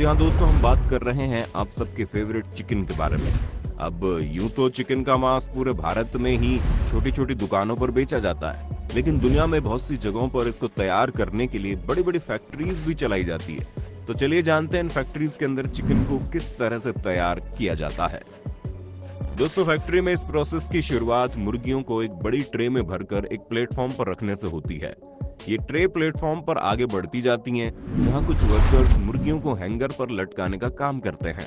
जी हाँ दोस्तों, हम बात कर रहे हैं आप सबके फेवरेट चिकन के बारे में। अब यूं तो चिकन का मांस पूरे भारत में ही छोटी छोटी दुकानों पर बेचा जाता है, लेकिन दुनिया में बहुत सी जगहों पर इसको तैयार करने के लिए बड़ी बड़ी फैक्ट्रीज भी चलाई जाती है। तो चलिए जानते हैं इन फैक्ट्रीज के अंदर चिकन को किस तरह से तैयार किया जाता है। दोस्तों, फैक्ट्री में इस प्रोसेस की शुरुआत मुर्गियों को एक बड़ी ट्रे में भरकर एक प्लेटफॉर्म पर रखने से होती है। ये ट्रे प्लेटफॉर्म पर आगे बढ़ती जाती हैं, जहां कुछ वर्कर्स मुर्गियों को हैंगर पर लटकाने का काम करते हैं।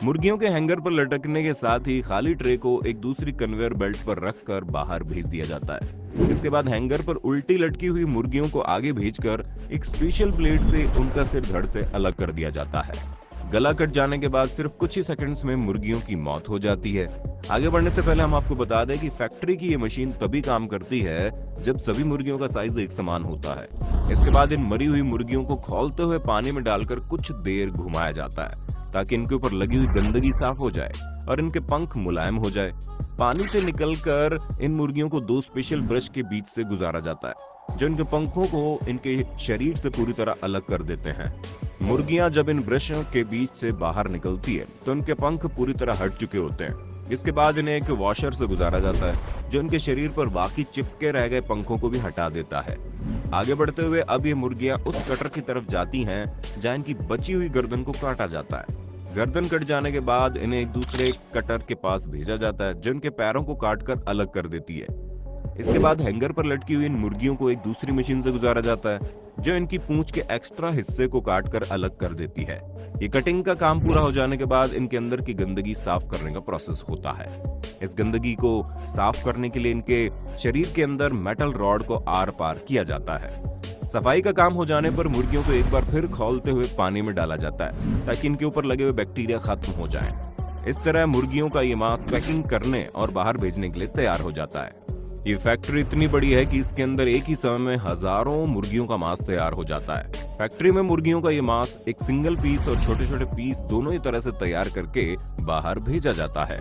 मुर्गियों के हैंगर पर लटकने के साथ ही खाली ट्रे को एक दूसरी कन्वेयर बेल्ट पर रखकर बाहर भेज दिया जाता है। इसके बाद हैंगर पर उल्टी लटकी हुई मुर्गियों को आगे भेजकर एक स्पेशल प्लेट से उनका सिर धड़ से अलग कर दिया जाता है। गला कट जाने के बाद सिर्फ कुछ ही सेकंड्स में मुर्गियों की मौत हो जाती है। आगे बढ़ने से पहले हम आपको बता दें कि फैक्ट्री की ये मशीन तभी काम करती है जब सभी मुर्गियों का साइज एक समान होता है। इसके बाद इन मरी हुई मुर्गियों को खौलते हुए पानी में डालकर कुछ देर घुमाया जाता है, ताकि इनके ऊपर लगी हुई गंदगी साफ हो जाए और इनके पंख मुलायम हो जाए। पानी से निकलकर इन मुर्गियों को दो स्पेशल ब्रश के बीच से गुजारा जाता है, जो इनके पंखों को इनके शरीर से पूरी तरह अलग कर देते हैं। मुर्गियां जब इन ब्रशों के बीच से बाहर निकलती है तो इनके पंख पूरी तरह हट चुके होते हैं। इसके बाद इन्हें एक वॉशर से गुजारा जाता है, जो इनके शरीर पर बाकी चिपके रह गए पंखों को भी हटा देता है। आगे बढ़ते हुए अब ये मुर्गियां उस कटर की तरफ जाती हैं जहां इनकी बची हुई गर्दन को काटा जाता है। गर्दन कट जाने के बाद इन्हें एक दूसरे कटर के पास भेजा जाता है, जो इनके पैरों को काटकर अलग कर देती है। इसके बाद हैंगर पर लटकी हुई इन मुर्गियों को एक दूसरी मशीन से गुजारा जाता है, जो इनकी पूंछ के एक्स्ट्रा हिस्से को काटकर अलग कर देती है। ये कटिंग का काम पूरा हो जाने के बाद इनके अंदर की गंदगी साफ करने का प्रोसेस होता है। इस गंदगी को साफ करने के लिए इनके शरीर के अंदर मेटल रॉड को आर पार किया जाता है। सफाई का काम हो जाने पर मुर्गियों को एक बार फिर खौलते हुए पानी में डाला जाता है, ताकि इनके ऊपर लगे हुए बैक्टीरिया खत्म हो जाएं। इस तरह मुर्गियों का ये मांस पैकिंग करने और बाहर भेजने के लिए तैयार हो जाता है। ये फैक्ट्री इतनी बड़ी है कि इसके अंदर एक ही समय में हजारों मुर्गियों का मांस तैयार हो जाता है। फैक्ट्री में मुर्गियों का ये मांस एक सिंगल पीस और छोटे छोटे पीस दोनों ही तरह से तैयार करके बाहर भेजा जाता है।